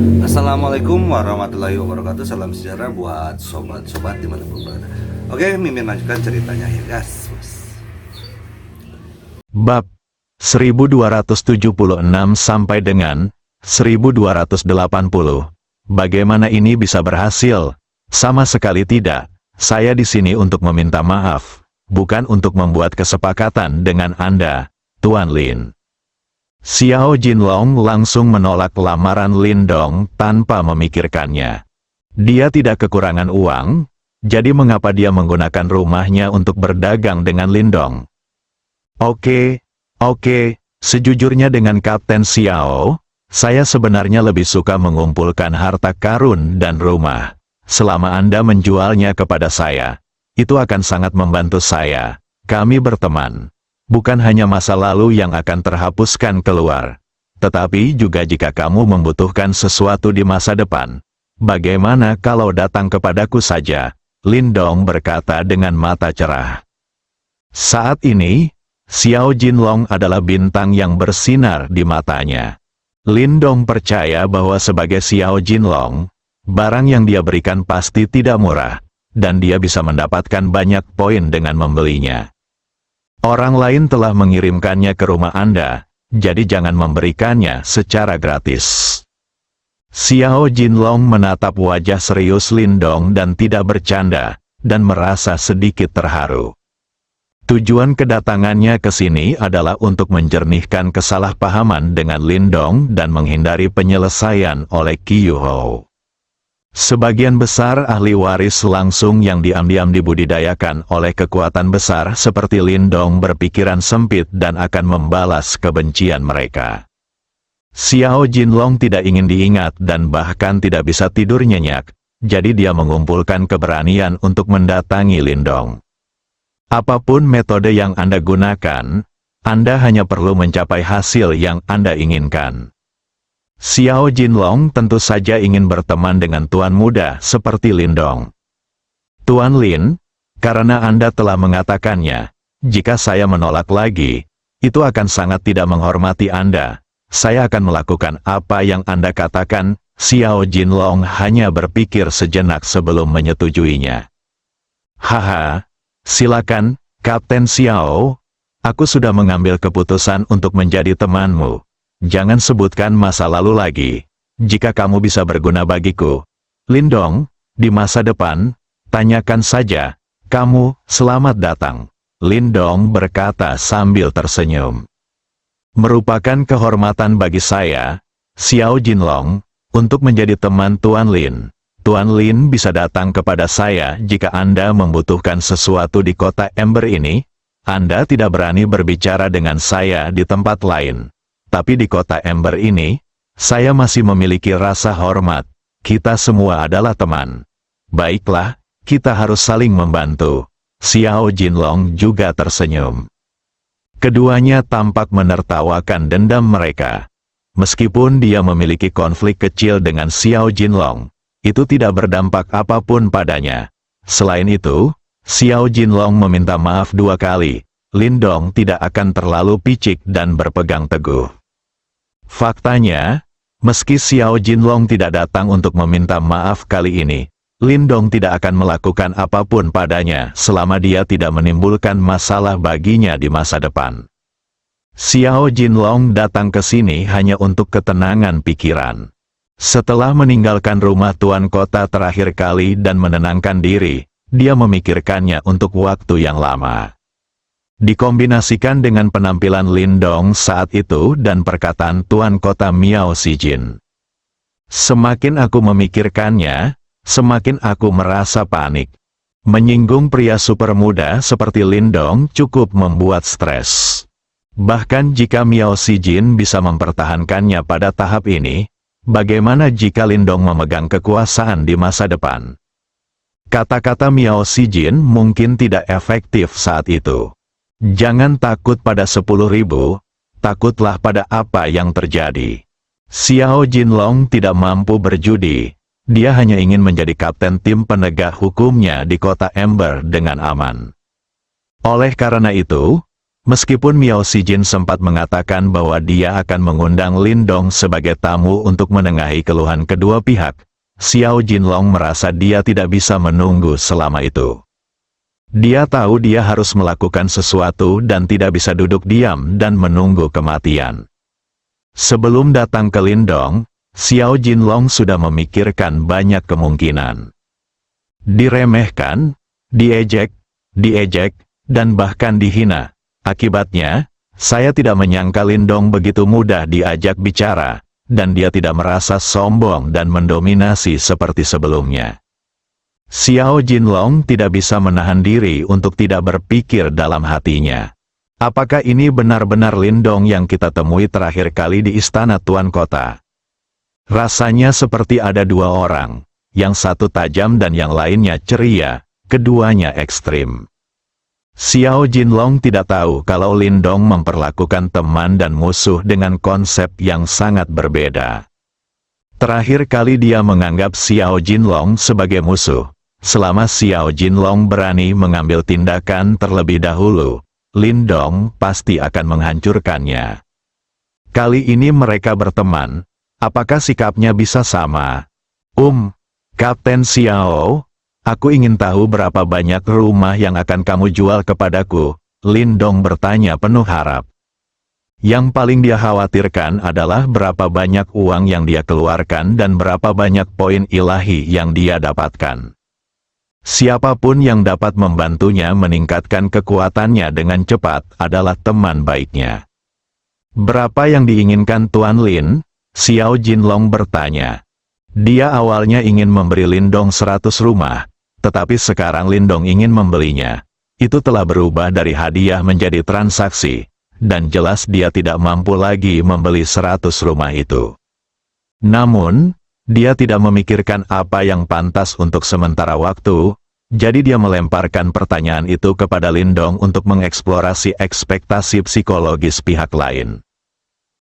Assalamualaikum warahmatullahi wabarakatuh. Salam sejahtera buat sobat-sobat dimanapun berada. Oke, Mimin lanjutkan ceritanya ya guys. Bab 1276 sampai dengan 1280. Bagaimana ini bisa berhasil? Sama sekali tidak. Saya di sini untuk meminta maaf, bukan untuk membuat kesepakatan dengan Anda, Tuan Lin. Xiao Jinlong langsung menolak lamaran Lin Dong tanpa memikirkannya. Dia tidak kekurangan uang, jadi mengapa dia menggunakan rumahnya untuk berdagang dengan Lin Dong? Oke, sejujurnya dengan Kapten Xiao, saya sebenarnya lebih suka mengumpulkan harta karun dan rumah. Selama Anda menjualnya kepada saya, itu akan sangat membantu saya. Kami berteman. Bukan hanya masa lalu yang akan terhapuskan keluar, tetapi juga jika kamu membutuhkan sesuatu di masa depan. Bagaimana kalau datang kepadaku saja? Lin Dong berkata dengan mata cerah. Saat ini, Xiao Jinlong adalah bintang yang bersinar di matanya. Lin Dong percaya bahwa sebagai Xiao Jinlong, barang yang dia berikan pasti tidak murah, dan dia bisa mendapatkan banyak poin dengan membelinya. Orang lain telah mengirimkannya ke rumah Anda, jadi jangan memberikannya secara gratis. Xiao Jinlong menatap wajah serius Lin Dong dan tidak bercanda, dan merasa sedikit terharu. Tujuan kedatangannya ke sini adalah untuk menjernihkan kesalahpahaman dengan Lin Dong dan menghindari penyelesaian oleh Qiu Hou. Sebagian besar ahli waris langsung yang diam-diam dibudidayakan oleh kekuatan besar seperti Lin Dong berpikiran sempit dan akan membalas kebencian mereka. Xiao Jinlong tidak ingin diingat dan bahkan tidak bisa tidur nyenyak, jadi dia mengumpulkan keberanian untuk mendatangi Lin Dong. Apapun metode yang Anda gunakan, Anda hanya perlu mencapai hasil yang Anda inginkan. Xiao Jinlong tentu saja ingin berteman dengan tuan muda seperti Lin Dong. Tuan Lin, karena Anda telah mengatakannya, jika saya menolak lagi, itu akan sangat tidak menghormati Anda. Saya akan melakukan apa yang Anda katakan. Xiao Jinlong hanya berpikir sejenak sebelum menyetujuinya. Haha, silakan, Kapten Xiao. Aku sudah mengambil keputusan untuk menjadi temanmu. Jangan sebutkan masa lalu lagi. Jika kamu bisa berguna bagiku, Lin Dong, di masa depan, tanyakan saja. Kamu, selamat datang. Lin Dong berkata sambil tersenyum. Merupakan kehormatan bagi saya, Xiao Jinlong, untuk menjadi teman Tuan Lin. Tuan Lin bisa datang kepada saya jika Anda membutuhkan sesuatu di kota Ember ini. Anda tidak berani berbicara dengan saya di tempat lain. Tapi di kota Ember ini, saya masih memiliki rasa hormat. Kita semua adalah teman. Baiklah, kita harus saling membantu. Xiao Jinlong juga tersenyum. Keduanya tampak menertawakan dendam mereka. Meskipun dia memiliki konflik kecil dengan Xiao Jinlong, itu tidak berdampak apapun padanya. Selain itu, Xiao Jinlong meminta maaf 2 kali. Lin Dong tidak akan terlalu picik dan berpegang teguh. Faktanya, meski Xiao Jinlong tidak datang untuk meminta maaf kali ini, Lin Dong tidak akan melakukan apapun padanya selama dia tidak menimbulkan masalah baginya di masa depan. Xiao Jinlong datang ke sini hanya untuk ketenangan pikiran. Setelah meninggalkan rumah tuan kota terakhir kali dan menenangkan diri, dia memikirkannya untuk waktu yang lama. Dikombinasikan dengan penampilan Lin Dong saat itu dan perkataan tuan kota Miao Xijin. Semakin aku memikirkannya, semakin aku merasa panik. Menyinggung pria super muda seperti Lin Dong cukup membuat stres. Bahkan jika Miao Xijin bisa mempertahankannya pada tahap ini, bagaimana jika Lin Dong memegang kekuasaan di masa depan? Kata-kata Miao Xijin mungkin tidak efektif saat itu. Jangan takut pada 10.000, takutlah pada apa yang terjadi. Xiao Jinlong tidak mampu berjudi. Dia hanya ingin menjadi kapten tim penegak hukumnya di kota Ember dengan aman. Oleh karena itu, Meskipun Miao Sijin sempat mengatakan bahwa dia akan mengundang Lindong sebagai tamu untuk menengahi keluhan kedua pihak, Xiao Jinlong merasa dia tidak bisa menunggu selama itu. Dia tahu dia harus melakukan sesuatu dan tidak bisa duduk diam dan menunggu kematian. Sebelum datang ke Lindong, Xiao Jinlong sudah memikirkan banyak kemungkinan. Diremehkan, diejek, dan bahkan dihina. Akibatnya, saya tidak menyangka Lindong begitu mudah diajak bicara, dan dia tidak merasa sombong dan mendominasi seperti sebelumnya. Xiao Jinlong tidak bisa menahan diri untuk tidak berpikir dalam hatinya. Apakah ini benar-benar Lindong yang kita temui terakhir kali di istana Tuan Kota? Rasanya seperti ada dua orang, yang satu tajam dan yang lainnya ceria, keduanya ekstrim. Xiao Jinlong tidak tahu kalau Lindong memperlakukan teman dan musuh dengan konsep yang sangat berbeda. Terakhir kali dia menganggap Xiao Jinlong sebagai musuh. Selama Xiao Jinlong berani mengambil tindakan terlebih dahulu, Lindong pasti akan menghancurkannya. Kali ini mereka berteman, apakah sikapnya bisa sama? Kapten Xiao, aku ingin tahu berapa banyak rumah yang akan kamu jual kepadaku, Lindong bertanya penuh harap. Yang paling dia khawatirkan adalah berapa banyak uang yang dia keluarkan dan berapa banyak poin ilahi yang dia dapatkan. Siapapun yang dapat membantunya meningkatkan kekuatannya dengan cepat adalah teman baiknya. Berapa yang diinginkan Tuan Lin? Xiao Jinlong bertanya. Dia awalnya ingin memberi Lindong 100 rumah, tetapi sekarang Lindong ingin membelinya. Itu telah berubah dari hadiah menjadi transaksi, dan jelas dia tidak mampu lagi membeli 100 rumah itu. Namun, dia tidak memikirkan apa yang pantas untuk sementara waktu, jadi dia melemparkan pertanyaan itu kepada Lindong untuk mengeksplorasi ekspektasi psikologis pihak lain.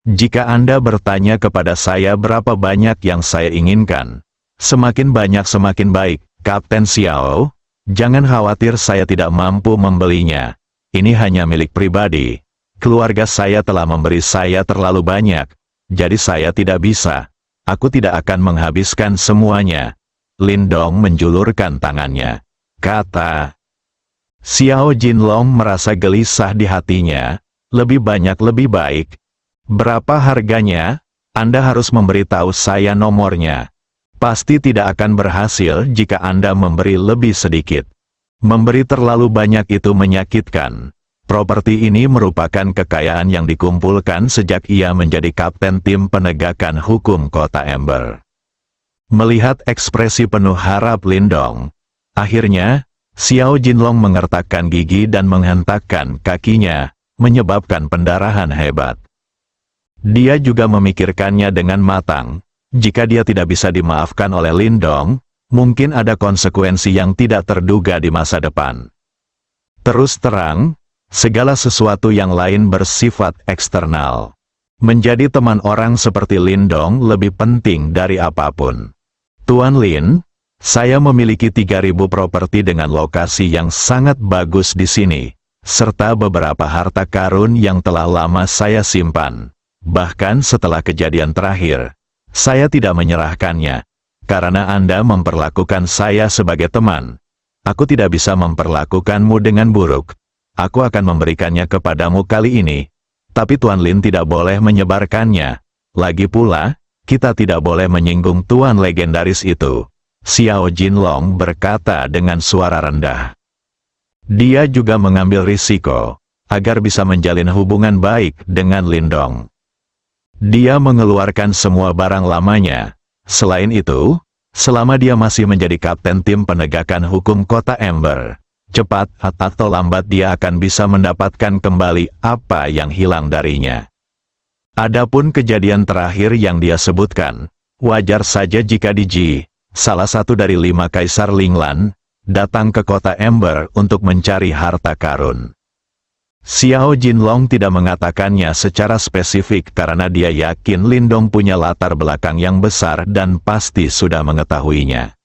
Jika Anda bertanya kepada saya berapa banyak yang saya inginkan, semakin banyak semakin baik, Kapten Xiao. Jangan khawatir, saya tidak mampu membelinya. Ini hanya milik pribadi. Keluarga saya telah memberi saya terlalu banyak, jadi saya tidak bisa. Aku tidak akan menghabiskan semuanya. Lindong menjulurkan tangannya. Kata. Xiao Jinlong merasa gelisah di hatinya. Lebih banyak lebih baik. Berapa harganya? Anda harus memberitahu saya nomornya. Pasti tidak akan berhasil jika Anda memberi lebih sedikit. Memberi terlalu banyak itu menyakitkan. Properti ini merupakan kekayaan yang dikumpulkan sejak ia menjadi kapten tim penegakan hukum Kota Ember. Melihat ekspresi penuh harap Lindong, akhirnya, Xiao Jinlong mengertakkan gigi dan menghentakkan kakinya, menyebabkan pendarahan hebat. Dia juga memikirkannya dengan matang. Jika dia tidak bisa dimaafkan oleh Lindong, mungkin ada konsekuensi yang tidak terduga di masa depan. Terus terang, segala sesuatu yang lain bersifat eksternal. Menjadi teman orang seperti Lindong lebih penting dari apapun. Tuan Lin, saya memiliki 3.000 properti dengan lokasi yang sangat bagus di sini, serta beberapa harta karun yang telah lama saya simpan. Bahkan setelah kejadian terakhir, saya tidak menyerahkannya, karena Anda memperlakukan saya sebagai teman. Aku tidak bisa memperlakukanmu dengan buruk. Aku akan memberikannya kepadamu kali ini, tapi Tuan Lin tidak boleh menyebarkannya. Lagi pula, kita tidak boleh menyinggung Tuan legendaris itu. Xiao Jinlong berkata dengan suara rendah. Dia juga mengambil risiko, agar bisa menjalin hubungan baik dengan Lindong. Dia mengeluarkan semua barang lamanya. Selain itu, selama dia masih menjadi kapten tim penegakan hukum Kota Ember, cepat atau lambat dia akan bisa mendapatkan kembali apa yang hilang darinya. Adapun kejadian terakhir yang dia sebutkan, wajar saja jika Ji, salah satu dari 5 Kaisar Linglan, datang ke Kota Ember untuk mencari harta karun. Xiao Jinlong tidak mengatakannya secara spesifik karena dia yakin Lindong punya latar belakang yang besar dan pasti sudah mengetahuinya.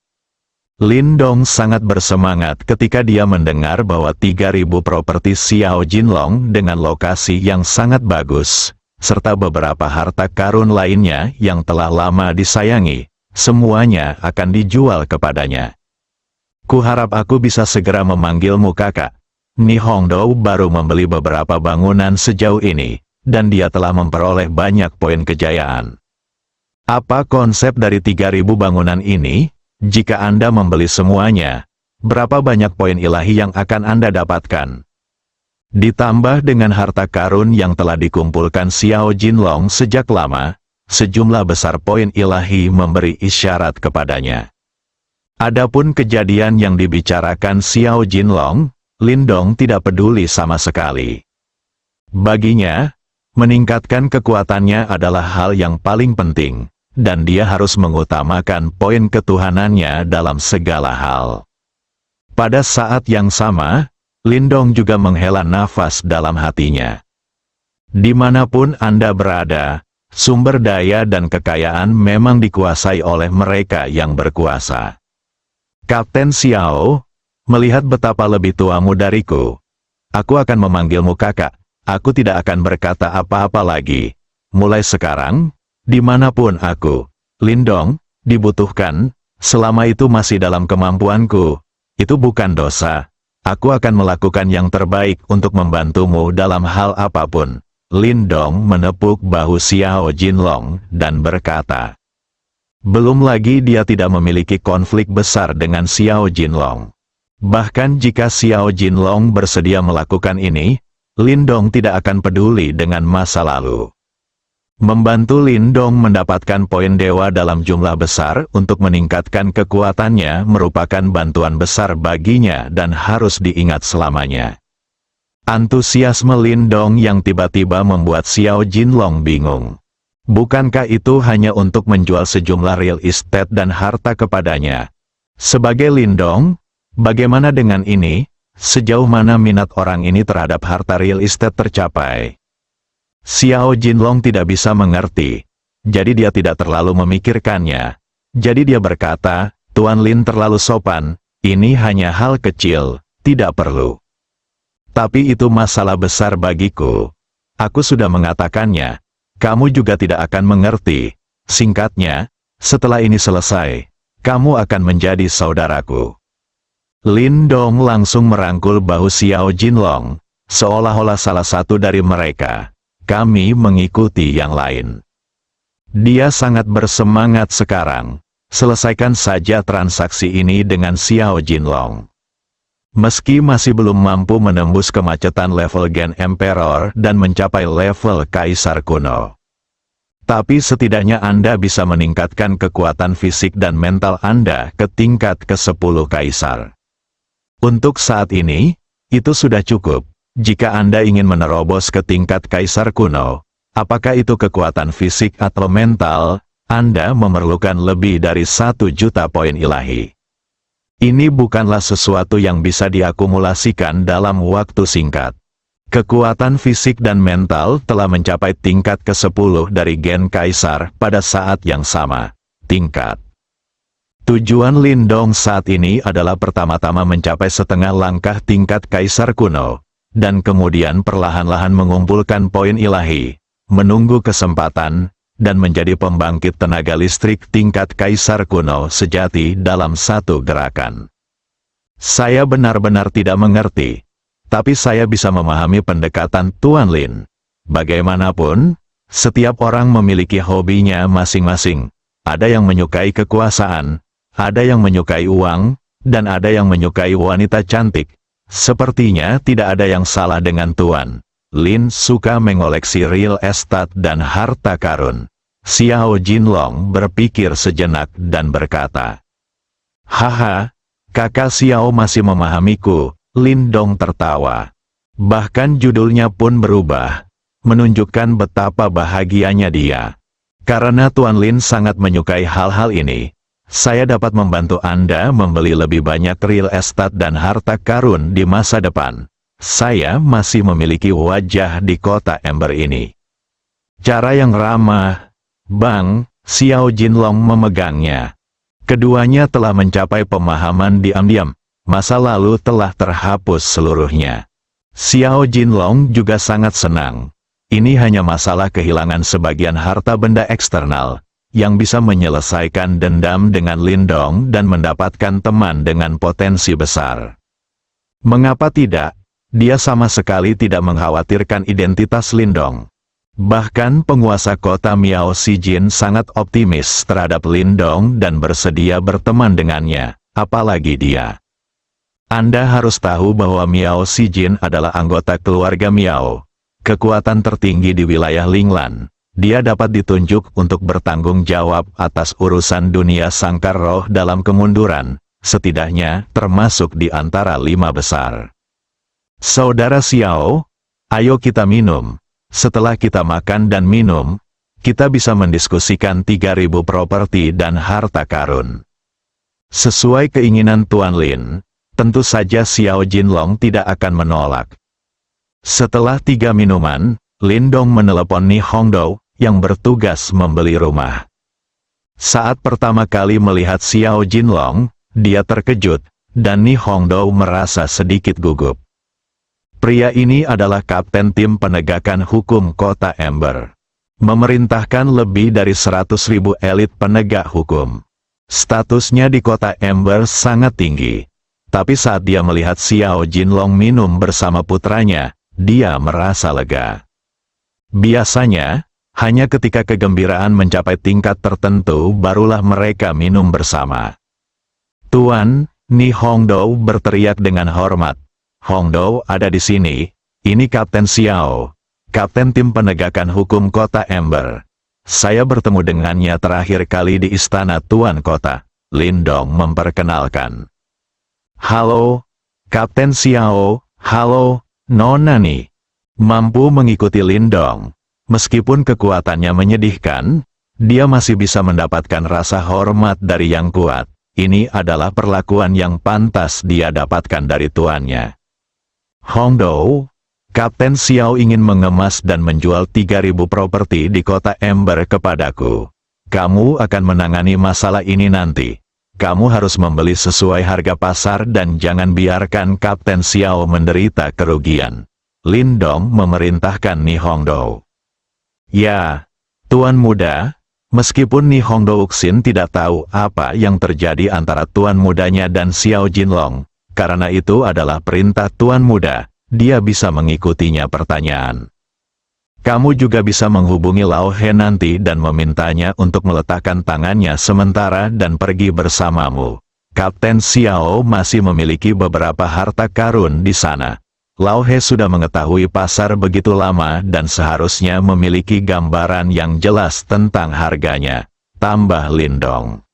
Lindong sangat bersemangat ketika dia mendengar bahwa 3.000 properti Xiao Jinlong dengan lokasi yang sangat bagus, serta beberapa harta karun lainnya yang telah lama disayangi, semuanya akan dijual kepadanya. Kuharap aku bisa segera memanggilmu kakak. Ni Hongdou baru membeli beberapa bangunan sejauh ini, dan dia telah memperoleh banyak poin kejayaan. Apa konsep dari 3.000 bangunan ini? Jika Anda membeli semuanya, berapa banyak poin ilahi yang akan Anda dapatkan? Ditambah dengan harta karun yang telah dikumpulkan Xiao Jinlong sejak lama, sejumlah besar poin ilahi memberi isyarat kepadanya. Adapun kejadian yang dibicarakan Xiao Jinlong, Lindong tidak peduli sama sekali. Baginya, meningkatkan kekuatannya adalah hal yang paling penting, dan dia harus mengutamakan poin ketuhanannya dalam segala hal. Pada saat yang sama, Lindong juga menghela nafas dalam hatinya. Dimanapun Anda berada, sumber daya dan kekayaan memang dikuasai oleh mereka yang berkuasa. Kapten Xiao, melihat betapa lebih tuamu dariku, aku akan memanggilmu kakak. Aku tidak akan berkata apa-apa lagi. Mulai sekarang, dimanapun aku, Lindong, dibutuhkan, selama itu masih dalam kemampuanku, itu bukan dosa. Aku akan melakukan yang terbaik untuk membantumu dalam hal apapun. Lindong menepuk bahu Xiao Jinlong dan berkata. Belum lagi dia tidak memiliki konflik besar dengan Xiao Jinlong. Bahkan jika Xiao Jinlong bersedia melakukan ini, Lindong tidak akan peduli dengan masa lalu. Membantu Lindong mendapatkan poin dewa dalam jumlah besar untuk meningkatkan kekuatannya merupakan bantuan besar baginya dan harus diingat selamanya. Antusiasme Lindong yang tiba-tiba membuat Xiao Jinlong bingung. Bukankah itu hanya untuk menjual sejumlah real estate dan harta kepadanya? Sebagai Lindong, bagaimana dengan ini? Sejauh mana minat orang ini terhadap harta real estate tercapai? Xiao Jinlong tidak bisa mengerti, jadi dia tidak terlalu memikirkannya. Jadi dia berkata, Tuan Lin terlalu sopan, ini hanya hal kecil, tidak perlu. Tapi itu masalah besar bagiku. Aku sudah mengatakannya, kamu juga tidak akan mengerti. Singkatnya, setelah ini selesai, kamu akan menjadi saudaraku. Lindong langsung merangkul bahu Xiao Jinlong, seolah-olah salah satu dari mereka. Kami mengikuti yang lain. Dia sangat bersemangat sekarang. Selesaikan saja transaksi ini dengan Xiao Jinlong. Meski masih belum mampu menembus kemacetan level Gen Emperor dan mencapai level Kaisar kuno. Tapi setidaknya Anda bisa meningkatkan kekuatan fisik dan mental Anda ke tingkat ke-10 Kaisar. Untuk saat ini, itu sudah cukup. Jika Anda ingin menerobos ke tingkat Kaisar kuno, apakah itu kekuatan fisik atau mental, Anda memerlukan lebih dari 1 juta poin ilahi. Ini bukanlah sesuatu yang bisa diakumulasikan dalam waktu singkat. Kekuatan fisik dan mental telah mencapai tingkat ke-10 dari Gen Kaisar pada saat yang sama. Tingkat. Tujuan Lindong saat ini adalah pertama-tama mencapai setengah langkah tingkat Kaisar kuno, dan kemudian perlahan-lahan mengumpulkan poin ilahi, menunggu kesempatan, dan menjadi pembangkit tenaga listrik tingkat Kaisar kuno sejati dalam satu gerakan. Saya benar-benar tidak mengerti, tapi saya bisa memahami pendekatan Tuan Lin. Bagaimanapun, setiap orang memiliki hobinya masing-masing. Ada yang menyukai kekuasaan, ada yang menyukai uang, dan ada yang menyukai wanita cantik. Sepertinya tidak ada yang salah dengan Tuan Lin suka mengoleksi real estate dan harta karun. Xiao Jinlong berpikir sejenak dan berkata, "Haha, kakak Xiao masih memahamiku." Lindong tertawa. Bahkan judulnya pun berubah, menunjukkan betapa bahagianya dia. Karena Tuan Lin sangat menyukai hal-hal ini, saya dapat membantu Anda membeli lebih banyak real estate dan harta karun di masa depan. Saya masih memiliki wajah di kota Ember ini. Cara yang ramah, Bang. Xiao Jinlong memegangnya. Keduanya telah mencapai pemahaman diam-diam. Masa lalu telah terhapus seluruhnya. Xiao Jinlong juga sangat senang. Ini hanya masalah kehilangan sebagian harta benda eksternal, yang bisa menyelesaikan dendam dengan Lindong dan mendapatkan teman dengan potensi besar. Mengapa tidak? Dia sama sekali tidak mengkhawatirkan identitas Lindong. Bahkan penguasa kota Miao Xijin sangat optimis terhadap Lindong dan bersedia berteman dengannya, apalagi dia. Anda harus tahu bahwa Miao Xijin adalah anggota keluarga Miao, kekuatan tertinggi di wilayah Linglan. Dia dapat ditunjuk untuk bertanggung jawab atas urusan dunia sangkar roh dalam kemunduran, setidaknya termasuk di antara 5 besar. Saudara Xiao, ayo kita minum. Setelah kita makan dan minum, kita bisa mendiskusikan 3.000 properti dan harta karun. Sesuai keinginan Tuan Lin, tentu saja Xiao Jinlong tidak akan menolak. Setelah 3 minuman, Lindong menelepon Ni Hongdou, yang bertugas membeli rumah. Saat pertama kali melihat Xiao Jinlong, dia terkejut, dan Ni Hongdou merasa sedikit gugup. Pria ini adalah kapten tim penegakan hukum kota Ember. Memerintahkan lebih dari 100.000 elit penegak hukum. Statusnya di kota Ember sangat tinggi. Tapi saat dia melihat Xiao Jinlong minum bersama putranya, dia merasa lega. Biasanya, hanya ketika kegembiraan mencapai tingkat tertentu barulah mereka minum bersama. Tuan, Ni Hongdou berteriak dengan hormat. Hongdou ada di sini, ini Kapten Xiao, Kapten tim penegakan hukum kota Ember. Saya bertemu dengannya terakhir kali di istana Tuan Kota. Lindong memperkenalkan. Halo, Kapten Xiao, halo, Nona Ni. Mampu mengikuti Lindong. Meskipun kekuatannya menyedihkan, dia masih bisa mendapatkan rasa hormat dari yang kuat. Ini adalah perlakuan yang pantas dia dapatkan dari tuannya. Hongdou, Kapten Xiao ingin mengemas dan menjual 3.000 properti di kota Ember kepadaku. Kamu akan menangani masalah ini nanti. Kamu harus membeli sesuai harga pasar dan jangan biarkan Kapten Xiao menderita kerugian. Lindong memerintahkan Ni Hongdou. Ya, Tuan Muda, meskipun Ni Hongdou Xin tidak tahu apa yang terjadi antara Tuan Mudanya dan Xiao Jinlong, karena itu adalah perintah Tuan Muda, dia bisa mengikutinya pertanyaan. Kamu juga bisa menghubungi Lao He nanti dan memintanya untuk meletakkan tangannya sementara dan pergi bersamamu. Kapten Xiao masih memiliki beberapa harta karun di sana. Lao He sudah mengetahui pasar begitu lama dan seharusnya memiliki gambaran yang jelas tentang harganya. Tambah Lindong.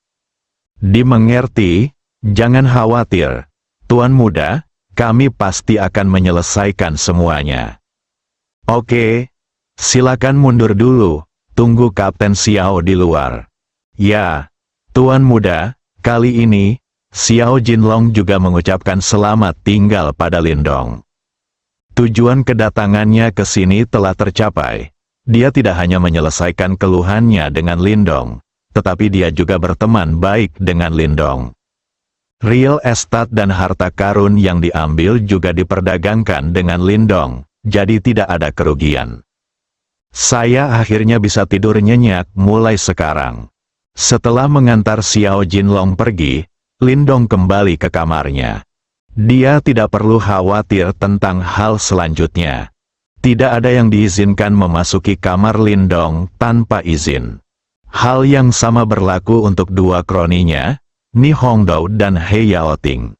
Dimengerti, jangan khawatir. Tuan Muda, kami pasti akan menyelesaikan semuanya. Oke, silakan mundur dulu, tunggu Kapten Xiao di luar. Ya, Tuan Muda, kali ini, Xiao Jinlong juga mengucapkan selamat tinggal pada Lindong. Tujuan kedatangannya ke sini telah tercapai. Dia tidak hanya menyelesaikan keluhannya dengan Lindong, tetapi dia juga berteman baik dengan Lindong. Real estate dan harta karun yang diambil juga diperdagangkan dengan Lindong, jadi tidak ada kerugian. Saya akhirnya bisa tidur nyenyak mulai sekarang. Setelah mengantar Xiao Jinlong pergi, Lindong kembali ke kamarnya. Dia tidak perlu khawatir tentang hal selanjutnya. Tidak ada yang diizinkan memasuki kamar Lindong tanpa izin. Hal yang sama berlaku untuk dua kroninya, Ni Hongdou dan He Yaoting.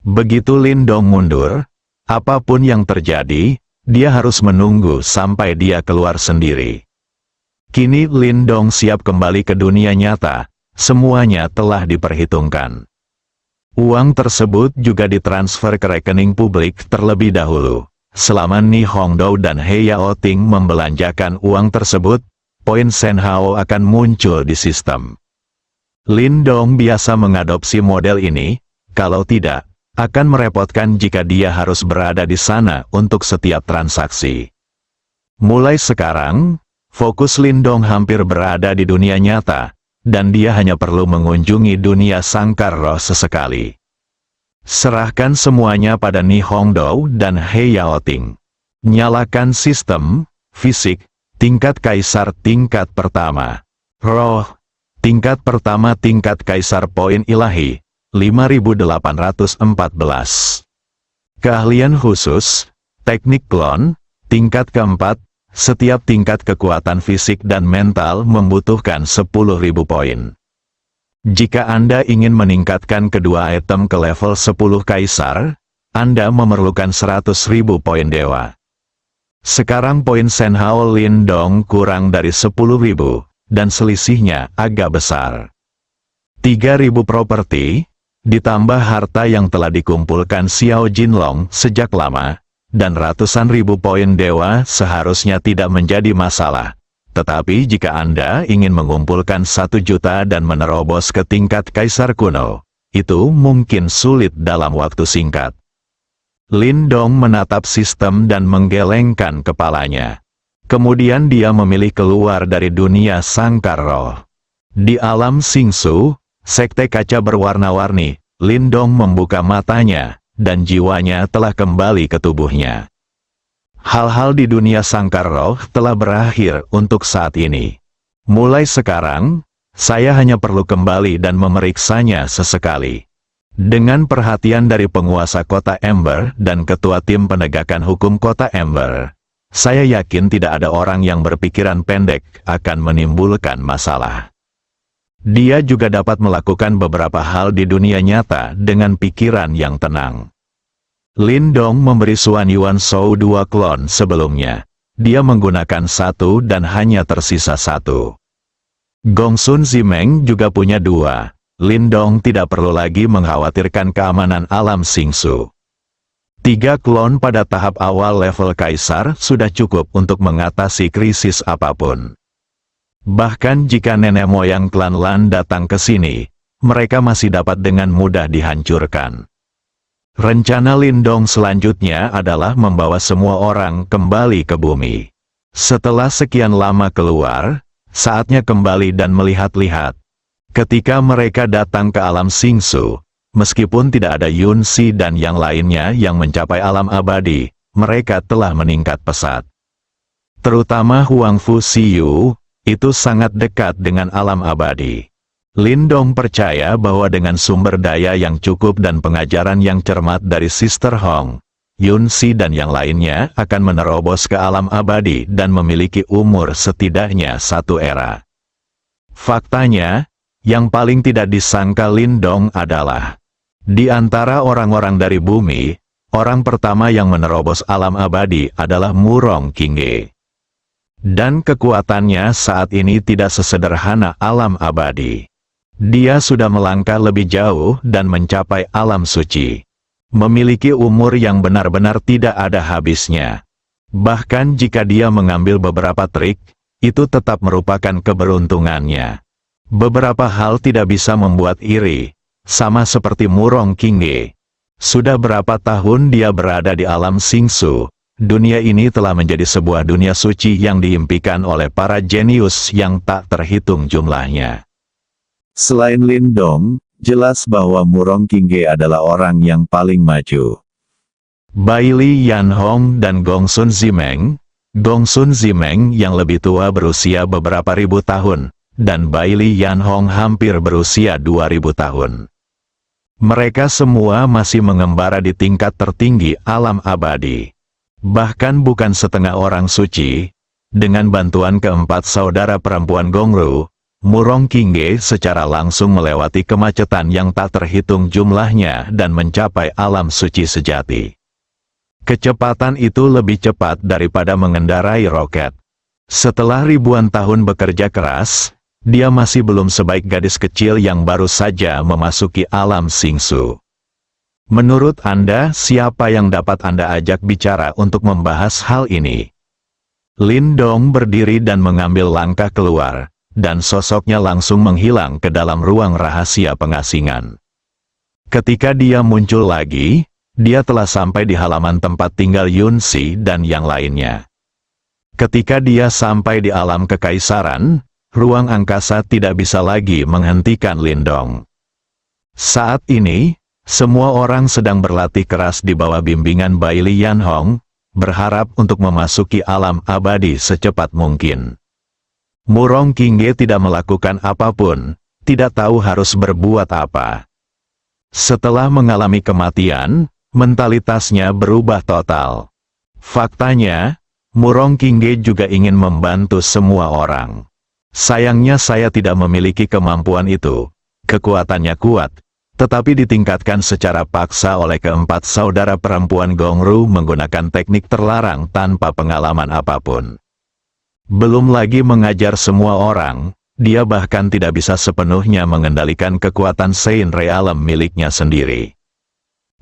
Begitu Lindong mundur, apapun yang terjadi, dia harus menunggu sampai dia keluar sendiri. Kini Lindong siap kembali ke dunia nyata, semuanya telah diperhitungkan. Uang tersebut juga ditransfer ke rekening publik terlebih dahulu. Selama Ni Hongdou dan He Yaoting membelanjakan uang tersebut, poin Senhao akan muncul di sistem. Lindong biasa mengadopsi model ini, kalau tidak, akan merepotkan jika dia harus berada di sana untuk setiap transaksi. Mulai sekarang, fokus Lindong hampir berada di dunia nyata, dan dia hanya perlu mengunjungi dunia sangkar roh sesekali. Serahkan semuanya pada Ni Hongdou dan He Yaoting. Nyalakan sistem, fisik, tingkat kaisar tingkat pertama. Roh, tingkat pertama tingkat kaisar poin ilahi, 5814. Keahlian khusus, teknik klon, tingkat keempat, setiap tingkat kekuatan fisik dan mental membutuhkan 10.000 poin. Jika Anda ingin meningkatkan kedua item ke level 10 kaisar, Anda memerlukan 100.000 poin dewa. Sekarang poin Senhao Lindong kurang dari 10.000, dan selisihnya agak besar. 3.000 properti, ditambah harta yang telah dikumpulkan Xiao Jinlong sejak lama, dan ratusan ribu poin dewa seharusnya tidak menjadi masalah. Tetapi jika Anda ingin mengumpulkan 1 juta dan menerobos ke tingkat kaisar kuno, itu mungkin sulit dalam waktu singkat. Lindong menatap sistem dan menggelengkan kepalanya. Kemudian dia memilih keluar dari dunia sangkar roh. Di alam Xingsu, sekte kaca berwarna-warni, Lindong membuka matanya, dan jiwanya telah kembali ke tubuhnya. Hal-hal di dunia sangkar roh telah berakhir untuk saat ini. Mulai sekarang, saya hanya perlu kembali dan memeriksanya sesekali. Dengan perhatian dari penguasa kota Ember dan ketua tim penegakan hukum kota Ember, saya yakin tidak ada orang yang berpikiran pendek akan menimbulkan masalah. Dia juga dapat melakukan beberapa hal di dunia nyata dengan pikiran yang tenang. Lindong memberi Xuan Yuan Shou 2 klon sebelumnya. Dia menggunakan 1 dan hanya tersisa 1. Gongsun Zimeng juga punya 2. Lindong tidak perlu lagi mengkhawatirkan keamanan alam Xingsu. 3 klon pada tahap awal level kaisar sudah cukup untuk mengatasi krisis apapun. Bahkan jika nenek moyang klan Lan datang ke sini, mereka masih dapat dengan mudah dihancurkan. Rencana Lindong selanjutnya adalah membawa semua orang kembali ke bumi. Setelah sekian lama keluar, saatnya kembali dan melihat-lihat. Ketika mereka datang ke alam Xingsu, meskipun tidak ada Yun Si dan yang lainnya yang mencapai alam abadi, mereka telah meningkat pesat. Terutama Huang Fu Siyu, itu sangat dekat dengan alam abadi. Lindong percaya bahwa dengan sumber daya yang cukup dan pengajaran yang cermat dari Sister Hong, Yun Si dan yang lainnya akan menerobos ke alam abadi dan memiliki umur setidaknya 1 era. Faktanya, yang paling tidak disangka Lindong adalah, di antara orang-orang dari bumi, orang pertama yang menerobos alam abadi adalah Murong Qingge. Dan kekuatannya saat ini tidak sesederhana alam abadi. Dia sudah melangkah lebih jauh dan mencapai alam suci. Memiliki umur yang benar-benar tidak ada habisnya. Bahkan jika dia mengambil beberapa trik, itu tetap merupakan keberuntungannya. Beberapa hal tidak bisa membuat iri, sama seperti Murong Qingge. Sudah berapa tahun dia berada di alam Xingsu, dunia ini telah menjadi sebuah dunia suci yang diimpikan oleh para jenius yang tak terhitung jumlahnya. Selain Lindong, jelas bahwa Murong Qingge adalah orang yang paling maju. Bai Li Yanhong dan Gongsun Zimeng. Gongsun Zimeng yang lebih tua berusia beberapa ribu tahun, dan Bai Li Yanhong hampir berusia 2000 tahun. Mereka semua masih mengembara di tingkat tertinggi alam abadi. Bahkan bukan setengah orang suci. Dengan bantuan keempat saudara perempuan Gongru, Murong Qingge secara langsung melewati kemacetan yang tak terhitung jumlahnya dan mencapai alam suci sejati. Kecepatan itu lebih cepat daripada mengendarai roket. Setelah ribuan tahun bekerja keras, dia masih belum sebaik gadis kecil yang baru saja memasuki alam Xingsu. Menurut Anda, siapa yang dapat Anda ajak bicara untuk membahas hal ini? Lindong berdiri dan mengambil langkah keluar, dan sosoknya langsung menghilang ke dalam ruang rahasia pengasingan. Ketika dia muncul lagi, dia telah sampai di halaman tempat tinggal Yun Si dan yang lainnya. Ketika dia sampai di alam kekaisaran, ruang angkasa tidak bisa lagi menghentikan Lindong. Saat ini, semua orang sedang berlatih keras di bawah bimbingan Bailey Yanhong, berharap untuk memasuki alam abadi secepat mungkin. Murong Qingge tidak melakukan apapun, tidak tahu harus berbuat apa. Setelah mengalami kematian, mentalitasnya berubah total. Faktanya, Murong Qingge juga ingin membantu semua orang. Sayangnya saya tidak memiliki kemampuan itu. Kekuatannya kuat, tetapi ditingkatkan secara paksa oleh keempat saudara perempuan Gongru menggunakan teknik terlarang tanpa pengalaman apapun. Belum lagi mengajar semua orang, dia bahkan tidak bisa sepenuhnya mengendalikan kekuatan Sein Realem miliknya sendiri.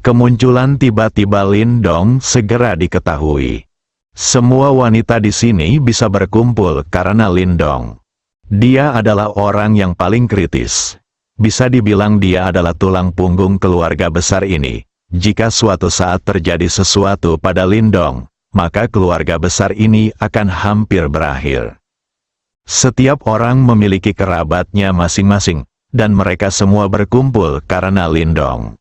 Kemunculan tiba-tiba Lindong segera diketahui. Semua wanita di sini bisa berkumpul karena Lindong. Dia adalah orang yang paling kritis. Bisa dibilang dia adalah tulang punggung keluarga besar ini. Jika suatu saat terjadi sesuatu pada Lindong, maka keluarga besar ini akan hampir berakhir. Setiap orang memiliki kerabatnya masing-masing, dan mereka semua berkumpul karena Lindong.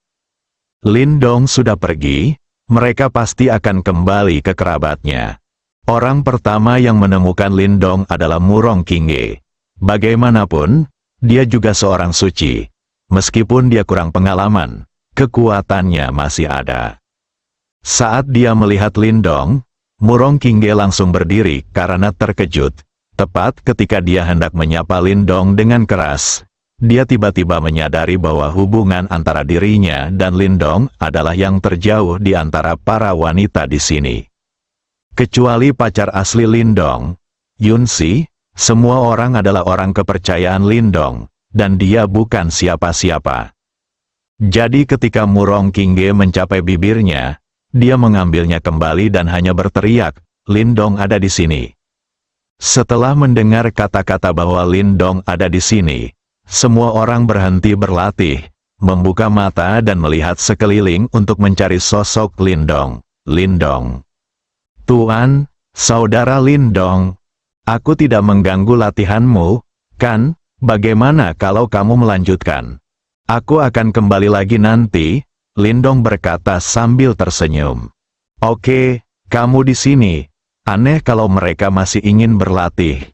Lindong sudah pergi, mereka pasti akan kembali ke kerabatnya. Orang pertama yang menemukan Lindong adalah Murong Qingge. Bagaimanapun, dia juga seorang suci. Meskipun dia kurang pengalaman, kekuatannya masih ada. Saat dia melihat Lindong, Murong Qingge langsung berdiri karena terkejut. Tepat ketika dia hendak menyapa Lindong dengan keras, dia tiba-tiba menyadari bahwa hubungan antara dirinya dan Lindong adalah yang terjauh di antara para wanita di sini. Kecuali pacar asli Lindong, Yunxi, semua orang adalah orang kepercayaan Lindong, dan dia bukan siapa-siapa. Jadi ketika Murong Qingge mencapai bibirnya, dia mengambilnya kembali dan hanya berteriak, "Lindong ada di sini." Setelah mendengar kata-kata bahwa Lindong ada di sini, semua orang berhenti berlatih, membuka mata dan melihat sekeliling untuk mencari sosok Lindong. Lindong. "Tuan, saudara Lindong. Aku tidak mengganggu latihanmu, kan? Bagaimana kalau kamu melanjutkan? Aku akan kembali lagi nanti," Lindong berkata sambil tersenyum. "Oke, kamu di sini. Aneh kalau mereka masih ingin berlatih,"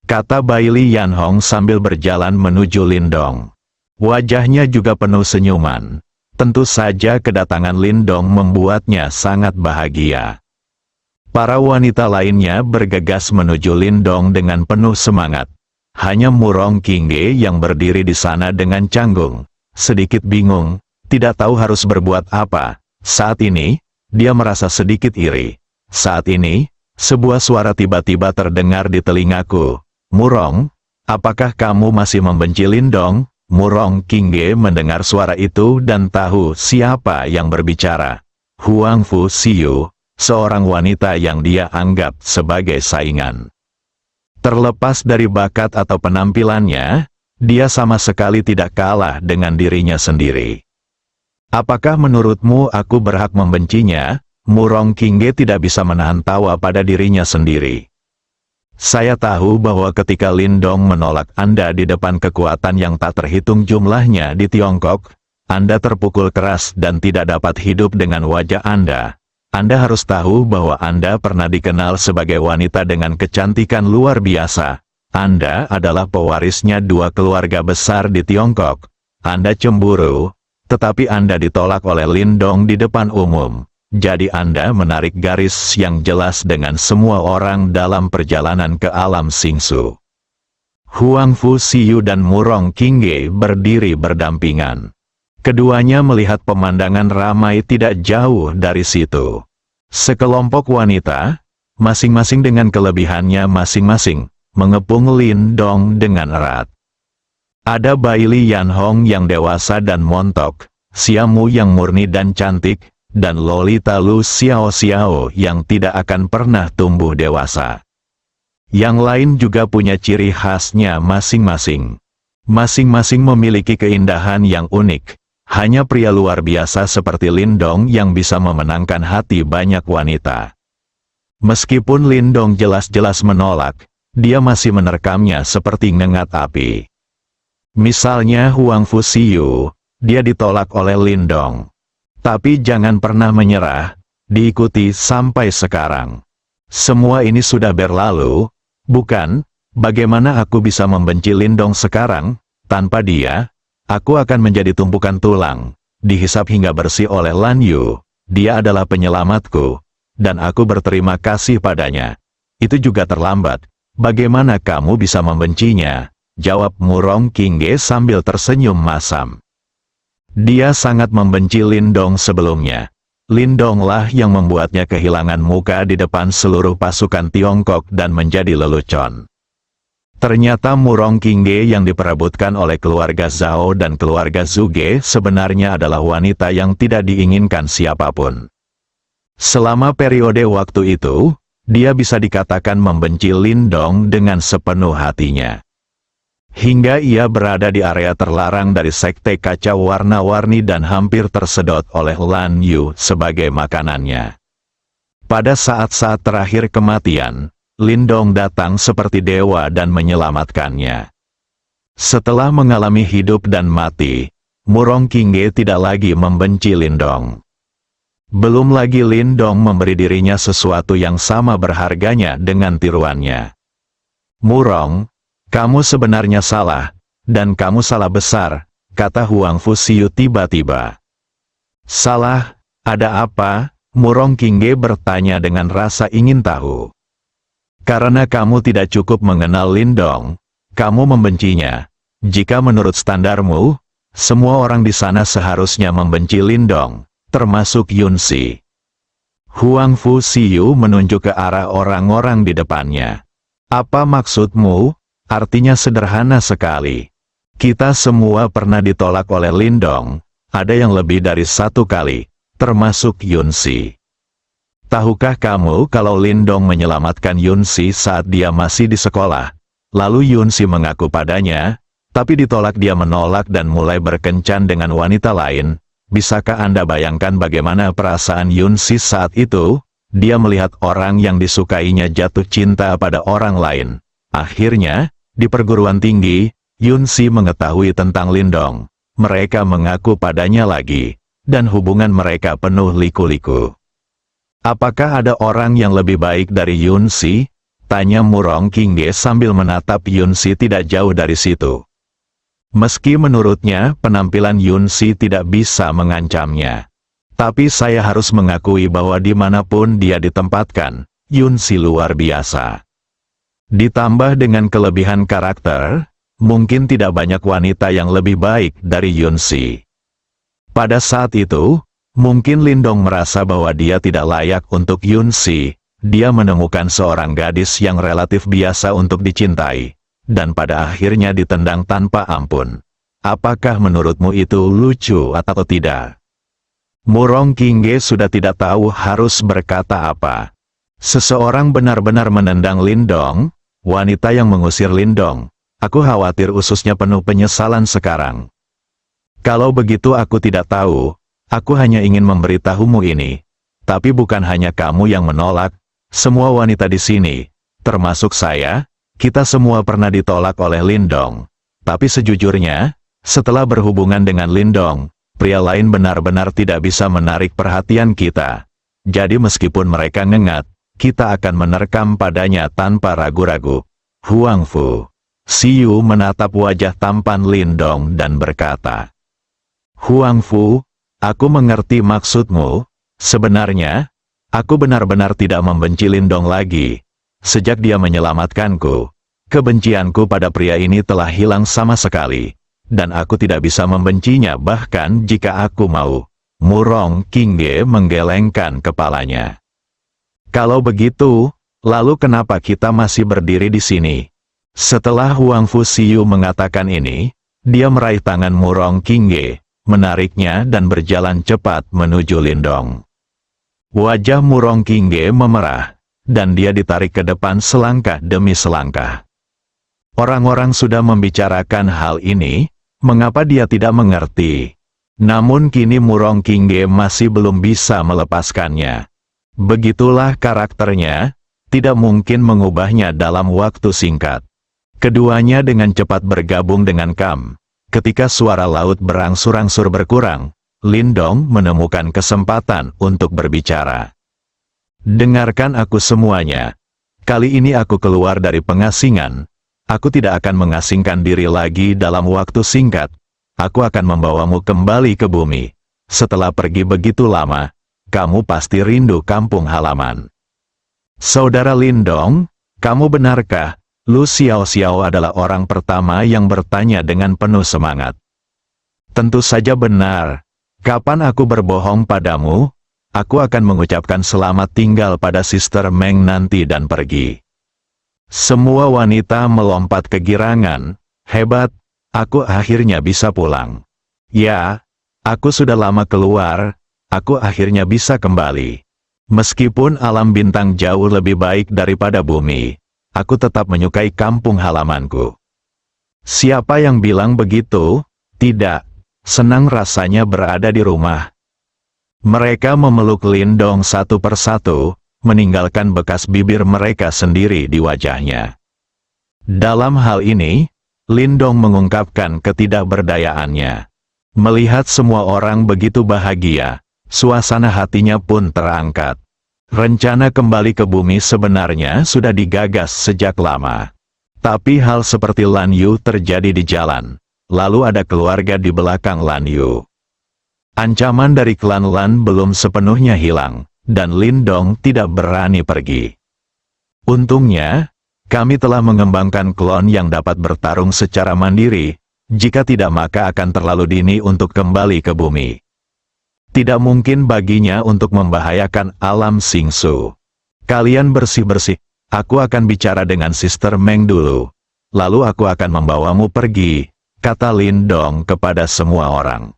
kata Bailey Yanhong sambil berjalan menuju Lindong. Wajahnya juga penuh senyuman. Tentu saja kedatangan Lindong membuatnya sangat bahagia. Para wanita lainnya bergegas menuju Lindong dengan penuh semangat. Hanya Murong Qingge yang berdiri di sana dengan canggung, sedikit bingung, tidak tahu harus berbuat apa. Saat ini, dia merasa sedikit iri. Saat ini, sebuah suara tiba-tiba terdengar di telingaku. "Murong, apakah kamu masih membenci Lindong?" Murong Qingge mendengar suara itu dan tahu siapa yang berbicara. Huang Fu Xiu, seorang wanita yang dia anggap sebagai saingan. Terlepas dari bakat atau penampilannya, dia sama sekali tidak kalah dengan dirinya sendiri. "Apakah menurutmu aku berhak membencinya?" Murong Qingge tidak bisa menahan tawa pada dirinya sendiri. "Saya tahu bahwa ketika Lindong menolak Anda di depan kekuatan yang tak terhitung jumlahnya di Tiongkok, Anda terpukul keras dan tidak dapat hidup dengan wajah Anda. Anda harus tahu bahwa Anda pernah dikenal sebagai wanita dengan kecantikan luar biasa. Anda adalah pewarisnya dua keluarga besar di Tiongkok. Anda cemburu, tetapi Anda ditolak oleh Lindong di depan umum. Jadi Anda menarik garis yang jelas dengan semua orang dalam perjalanan ke alam Xingsu." Huang Fu Xiu dan Murong Qingge berdiri berdampingan. Keduanya melihat pemandangan ramai tidak jauh dari situ. Sekelompok wanita, masing-masing dengan kelebihannya masing-masing, mengepung Lindong dengan erat. Ada Bailey Yanhong yang dewasa dan montok, Xiaomu yang murni dan cantik, dan Lolita Lu Xiao Xiao yang tidak akan pernah tumbuh dewasa. Yang lain juga punya ciri khasnya masing-masing. Masing-masing memiliki keindahan yang unik. Hanya pria luar biasa seperti Lindong yang bisa memenangkan hati banyak wanita. Meskipun Lindong jelas-jelas menolak, dia masih menerkamnya seperti ngengat api. Misalnya Huang Fuxiu, dia ditolak oleh Lindong. Tapi jangan pernah menyerah, diikuti sampai sekarang. Semua ini sudah berlalu, bukan? Bagaimana aku bisa membenci Lindong sekarang? Tanpa dia, aku akan menjadi tumpukan tulang, dihisap hingga bersih oleh Lan Yu. Dia adalah penyelamatku, dan aku berterima kasih padanya. Itu juga terlambat. Bagaimana kamu bisa membencinya? Jawab Murong Qingge sambil tersenyum masam. Dia sangat membenci Lindong sebelumnya. Lindonglah yang membuatnya kehilangan muka di depan seluruh pasukan Tiongkok dan menjadi lelucon. Ternyata Murong Qingge yang diperebutkan oleh keluarga Zhao dan keluarga Zhuge sebenarnya adalah wanita yang tidak diinginkan siapapun. Selama periode waktu itu, dia bisa dikatakan membenci Lindong dengan sepenuh hatinya. Hingga ia berada di area terlarang dari sekte kaca warna-warni dan hampir tersedot oleh Lan Yu sebagai makanannya. Pada saat-saat terakhir kematian, Lindong datang seperti dewa dan menyelamatkannya. Setelah mengalami hidup dan mati, Murong Qingge tidak lagi membenci Lindong. Belum lagi Lindong memberi dirinya sesuatu yang sama berharganya dengan tiruannya. Murong, kamu sebenarnya salah, dan kamu salah besar, kata Huang Fuxiu tiba-tiba. Salah? Ada apa? Murong Qingge bertanya dengan rasa ingin tahu. Karena kamu tidak cukup mengenal Lindong, kamu membencinya. Jika menurut standarmu, semua orang di sana seharusnya membenci Lindong, termasuk Yunxi. Huang Fuxiu menunjuk ke arah orang-orang di depannya. Apa maksudmu? Artinya sederhana sekali. Kita semua pernah ditolak oleh Lindong, ada yang lebih dari satu kali, termasuk Yunxi. Tahukah kamu kalau Lindong menyelamatkan Yunxi saat dia masih di sekolah? Lalu Yunxi mengaku padanya, tapi ditolak, dia menolak dan mulai berkencan dengan wanita lain. Bisakah Anda bayangkan bagaimana perasaan Yunxi saat itu? Dia melihat orang yang disukainya jatuh cinta pada orang lain. Akhirnya, di perguruan tinggi, Yunxi mengetahui tentang Lindong. Mereka mengaku padanya lagi, dan hubungan mereka penuh liku-liku. Apakah ada orang yang lebih baik dari Yunxi? Tanya Murong Qingge sambil menatap Yunxi tidak jauh dari situ. Meski menurutnya penampilan Yunxi tidak bisa mengancamnya. Tapi saya harus mengakui bahwa dimanapun dia ditempatkan, Yunxi luar biasa. Ditambah dengan kelebihan karakter, mungkin tidak banyak wanita yang lebih baik dari Yunxi. Pada saat itu, mungkin Lindong merasa bahwa dia tidak layak untuk Yunxi. Dia menemukan seorang gadis yang relatif biasa untuk dicintai, dan pada akhirnya ditendang tanpa ampun. Apakah menurutmu itu lucu atau tidak? Murong Qingge sudah tidak tahu harus berkata apa. Seseorang benar-benar menendang Lindong, wanita yang mengusir Lindong. Aku khawatir ususnya penuh penyesalan sekarang. Kalau begitu aku tidak tahu, aku hanya ingin memberitahumu ini. Tapi bukan hanya kamu yang menolak, semua wanita di sini, termasuk saya, kita semua pernah ditolak oleh Lindong. Tapi sejujurnya, setelah berhubungan dengan Lindong, pria lain benar-benar tidak bisa menarik perhatian kita. Jadi meskipun mereka ngengat, kita akan menerkam padanya tanpa ragu-ragu. Huang Fuxiu menatap wajah tampan Lindong dan berkata, Huang Fu, aku mengerti maksudmu. Sebenarnya, aku benar-benar tidak membenci Lindong lagi. Sejak dia menyelamatkanku, kebencianku pada pria ini telah hilang sama sekali. Dan aku tidak bisa membencinya bahkan jika aku mau. Murong Qingge menggelengkan kepalanya. Kalau begitu, lalu kenapa kita masih berdiri di sini? Setelah Huang Fuxiu mengatakan ini, dia meraih tangan Murong Qingge, menariknya dan berjalan cepat menuju Lindong. Wajah Murong Qingge memerah, dan dia ditarik ke depan selangkah demi selangkah. Orang-orang sudah membicarakan hal ini, mengapa dia tidak mengerti? Namun kini Murong Qingge masih belum bisa melepaskannya. Begitulah karakternya, tidak mungkin mengubahnya dalam waktu singkat. Keduanya dengan cepat bergabung dengan Kam. Ketika suara laut berangsur-angsur berkurang, Lindong menemukan kesempatan untuk berbicara. Dengarkan aku semuanya. Kali ini aku keluar dari pengasingan. Aku tidak akan mengasingkan diri lagi dalam waktu singkat. Aku akan membawamu kembali ke bumi. Setelah pergi begitu lama, kamu pasti rindu kampung halaman. Saudara Lindong, kamu benarkah? Lu Xiao adalah orang pertama yang bertanya dengan penuh semangat. Tentu saja benar. Kapan aku berbohong padamu? Aku akan mengucapkan selamat tinggal pada Sister Meng nanti dan pergi. Semua wanita melompat kegirangan. Hebat, aku akhirnya bisa pulang. Ya, aku sudah lama keluar, aku akhirnya bisa kembali. Meskipun alam bintang jauh lebih baik daripada bumi, aku tetap menyukai kampung halamanku. Siapa yang bilang begitu? Tidak, senang rasanya berada di rumah. Mereka memeluk Lindong satu persatu, meninggalkan bekas bibir mereka sendiri di wajahnya. Dalam hal ini, Lindong mengungkapkan ketidakberdayaannya. Melihat semua orang begitu bahagia, suasana hatinya pun terangkat. Rencana kembali ke bumi sebenarnya sudah digagas sejak lama. Tapi hal seperti Lan Yu terjadi di jalan. Lalu ada keluarga di belakang Lan Yu. Ancaman dari klan Lan belum sepenuhnya hilang, dan Lindong tidak berani pergi. Untungnya, kami telah mengembangkan klon yang dapat bertarung secara mandiri. Jika tidak maka akan terlalu dini untuk kembali ke bumi. Tidak mungkin baginya untuk membahayakan alam Xingsu. Kalian bersih-bersih, aku akan bicara dengan Sister Meng dulu. Lalu aku akan membawamu pergi, kata Lindong kepada semua orang.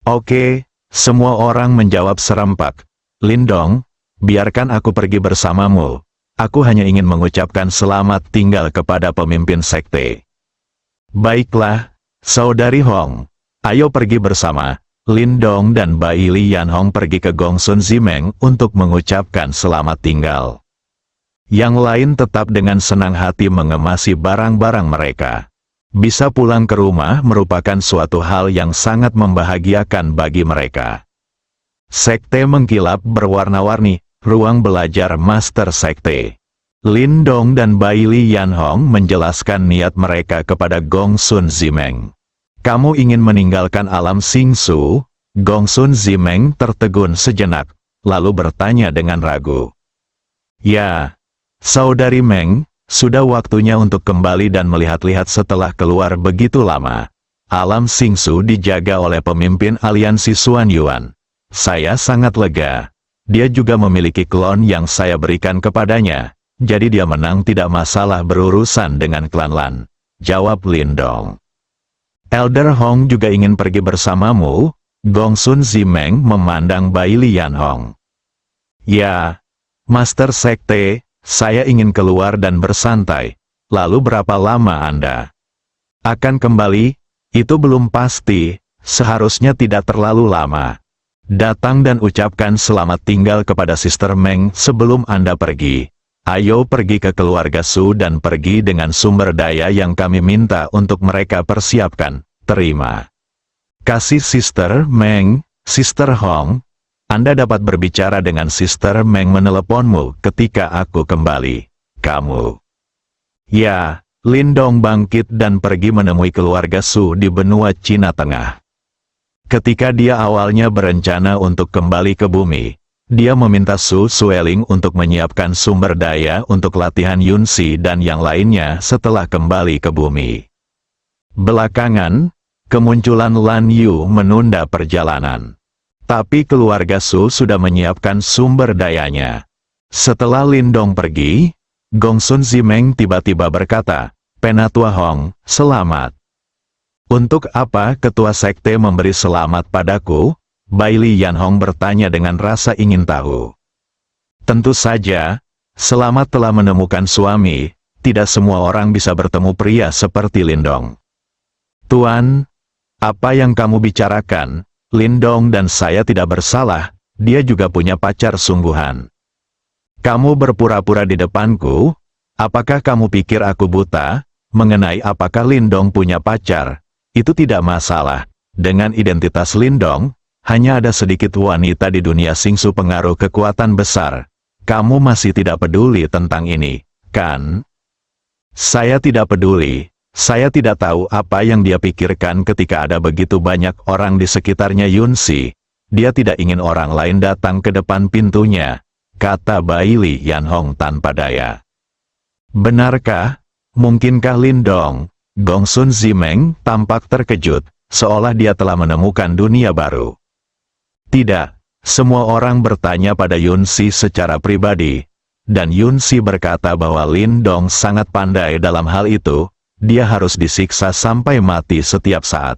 Oke, semua orang menjawab serempak. Lindong, biarkan aku pergi bersamamu. Aku hanya ingin mengucapkan selamat tinggal kepada pemimpin sekte. Baiklah, Saudari Hong, ayo pergi bersama. Lindong dan Bai Li Yanhong pergi ke Gongsun Zimeng untuk mengucapkan selamat tinggal. Yang lain tetap dengan senang hati mengemasi barang-barang mereka. Bisa pulang ke rumah merupakan suatu hal yang sangat membahagiakan bagi mereka. Sekte mengkilap berwarna-warni, ruang belajar Master Sekte. Lindong dan Bai Li Yanhong menjelaskan niat mereka kepada Gongsun Zimeng. Kamu ingin meninggalkan alam Xingsu? Gongsun Zimeng tertegun sejenak, lalu bertanya dengan ragu. Ya, Saudari Meng, sudah waktunya untuk kembali dan melihat-lihat setelah keluar begitu lama. Alam Xingsu dijaga oleh pemimpin aliansi Xuan Yuan. Saya sangat lega. Dia juga memiliki klon yang saya berikan kepadanya, jadi dia menang tidak masalah berurusan dengan klan Lan. Jawab Lindong. Elder Hong juga ingin pergi bersamamu? Gongsun Zimeng memandang Bai Li Yanhong. Ya, Master Sekte, saya ingin keluar dan bersantai. Lalu berapa lama Anda akan kembali? Itu belum pasti, seharusnya tidak terlalu lama. Datang dan ucapkan selamat tinggal kepada Sister Meng sebelum Anda pergi. Ayo pergi ke keluarga Su dan pergi dengan sumber daya yang kami minta untuk mereka persiapkan. Terima kasih Sister Meng. Sister Hong, Anda dapat berbicara dengan Sister Meng meneleponmu ketika aku kembali. Kamu. Ya, Lindong bangkit dan pergi menemui keluarga Su di benua Cina Tengah. Ketika dia awalnya berencana untuk kembali ke bumi, dia meminta Su Sueling untuk menyiapkan sumber daya untuk latihan Yunsi dan yang lainnya setelah kembali ke bumi. Belakangan, kemunculan Lan Yu menunda perjalanan. Tapi keluarga Su sudah menyiapkan sumber dayanya. Setelah Lindong pergi, Gongsun Zimeng tiba-tiba berkata, Penatua Hong, selamat. Untuk apa ketua sekte memberi selamat padaku? Bai Li Yanhong bertanya dengan rasa ingin tahu. Tentu saja, selamat telah menemukan suami, tidak semua orang bisa bertemu pria seperti Lindong. Tuan, apa yang kamu bicarakan? Lindong dan saya tidak bersalah, dia juga punya pacar sungguhan. Kamu berpura-pura di depanku? Apakah kamu pikir aku buta? Mengenai apakah Lindong punya pacar, itu tidak masalah. Dengan identitas Lindong, hanya ada sedikit wanita di dunia Singsu pengaruh kekuatan besar. Kamu masih tidak peduli tentang ini, kan? Saya tidak peduli. Saya tidak tahu apa yang dia pikirkan ketika ada begitu banyak orang di sekitarnya Yunsi. Dia tidak ingin orang lain datang ke depan pintunya, kata Bailey Yanhong tanpa daya. Benarkah? Mungkinkah Lindong? Gongsun Zimeng tampak terkejut, seolah dia telah menemukan dunia baru. Tidak, semua orang bertanya pada Yunsi secara pribadi, dan Yunsi berkata bahwa Lindong sangat pandai dalam hal itu. Dia harus disiksa sampai mati setiap saat.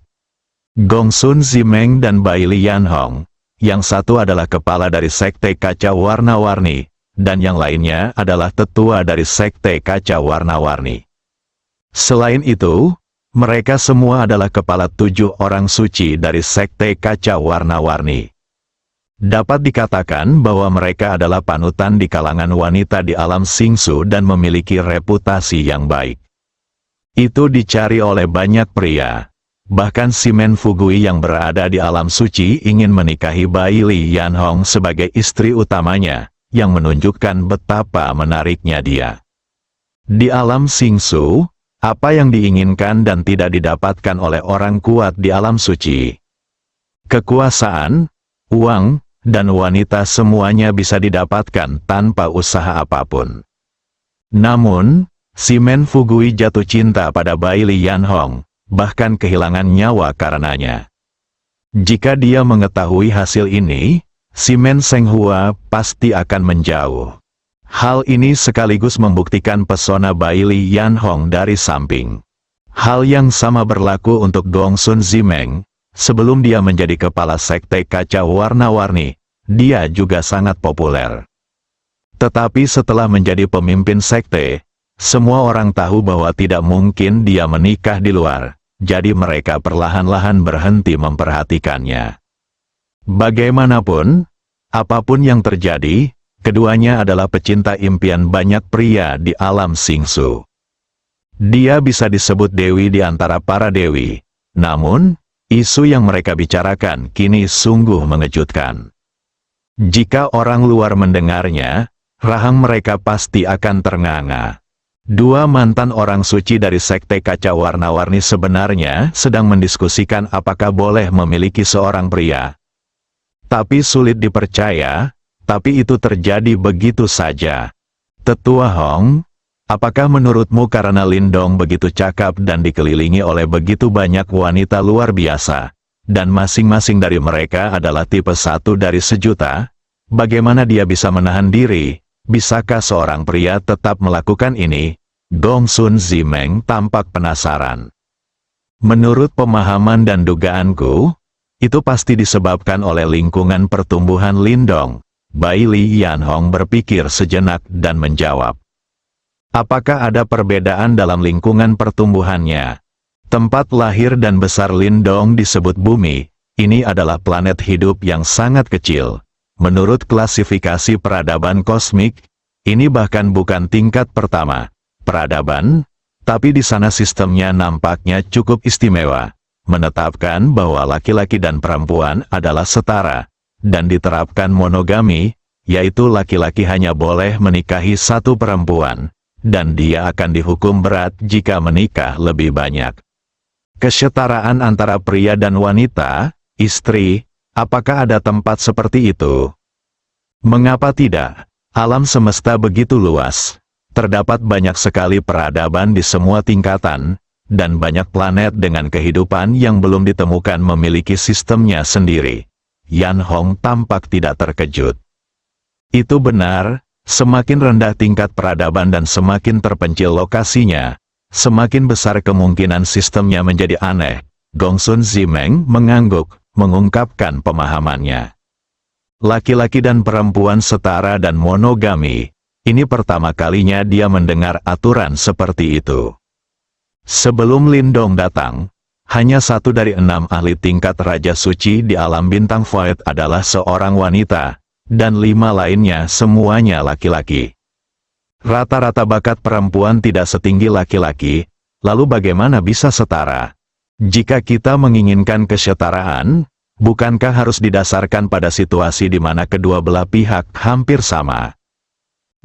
Gongsun Zimeng dan Bailey Yanhong, yang satu adalah kepala dari Sekte Kaca Warna-Warni, dan yang lainnya adalah tetua dari Sekte Kaca Warna-Warni. Selain itu, mereka semua adalah kepala 7 orang suci dari Sekte Kaca Warna-Warni. Dapat dikatakan bahwa mereka adalah panutan di kalangan wanita di alam Singsu dan memiliki reputasi yang baik. Itu dicari oleh banyak pria. Bahkan Simen Fugui yang berada di alam suci ingin menikahi Bailey Yanhong sebagai istri utamanya, yang menunjukkan betapa menariknya dia. Di alam Singsu, apa yang diinginkan dan tidak didapatkan oleh orang kuat di alam suci? Kekuasaan, uang, dan wanita semuanya bisa didapatkan tanpa usaha apapun. Namun, Simen Fugui jatuh cinta pada Bailey Yanhong, bahkan kehilangan nyawa karenanya. Jika dia mengetahui hasil ini, Simen Senghua pasti akan menjauh. Hal ini sekaligus membuktikan pesona Bailey Yanhong dari samping. Hal yang sama berlaku untuk Gongsun Zimeng. Sebelum dia menjadi kepala Sekte Kaca Warna-Warni, dia juga sangat populer. Tetapi setelah menjadi pemimpin sekte, semua orang tahu bahwa tidak mungkin dia menikah di luar, jadi mereka perlahan-lahan berhenti memperhatikannya. Bagaimanapun, apapun yang terjadi, keduanya adalah pecinta impian banyak pria di alam Singsu. Dia bisa disebut dewi di antara para dewi, namun, isu yang mereka bicarakan kini sungguh mengejutkan. Jika orang luar mendengarnya, rahang mereka pasti akan ternganga. 2 mantan orang suci dari Sekte Kaca Warna-Warni sebenarnya sedang mendiskusikan apakah boleh memiliki seorang pria. Tapi sulit dipercaya, tapi itu terjadi begitu saja. Tetua Hong, apakah menurutmu karena Lindong begitu cakap dan dikelilingi oleh begitu banyak wanita luar biasa, dan masing-masing dari mereka adalah tipe 1 dari sejuta, bagaimana dia bisa menahan diri? Bisakah seorang pria tetap melakukan ini? Gongsun Zimeng tampak penasaran. Menurut pemahaman dan dugaanku, itu pasti disebabkan oleh lingkungan pertumbuhan Lindong. Bailey Yanhong berpikir sejenak dan menjawab. Apakah ada perbedaan dalam lingkungan pertumbuhannya? Tempat lahir dan besar Lindong disebut bumi, ini adalah planet hidup yang sangat kecil. Menurut klasifikasi peradaban kosmik, ini bahkan bukan tingkat pertama peradaban, tapi di sana sistemnya nampaknya cukup istimewa, menetapkan bahwa laki-laki dan perempuan adalah setara, dan diterapkan monogami, yaitu laki-laki hanya boleh menikahi 1 perempuan, dan dia akan dihukum berat jika menikah lebih banyak. Kesetaraan antara pria dan wanita, istri, apakah ada tempat seperti itu? Mengapa tidak? Alam semesta begitu luas. Terdapat banyak sekali peradaban di semua tingkatan, dan banyak planet dengan kehidupan yang belum ditemukan memiliki sistemnya sendiri. Yanhong tampak tidak terkejut. Itu benar, semakin rendah tingkat peradaban dan semakin terpencil lokasinya, semakin besar kemungkinan sistemnya menjadi aneh. Gongsun Zimeng mengangguk, mengungkapkan pemahamannya. Laki-laki dan perempuan setara dan monogami, ini pertama kalinya dia mendengar aturan seperti itu. Sebelum Lindong datang, hanya 1 dari 6 ahli tingkat Raja Suci di alam bintang Void adalah seorang wanita, dan 5 lainnya semuanya laki-laki. Rata-rata bakat perempuan tidak setinggi laki-laki, lalu bagaimana bisa setara? Jika kita menginginkan kesetaraan, bukankah harus didasarkan pada situasi di mana kedua belah pihak hampir sama?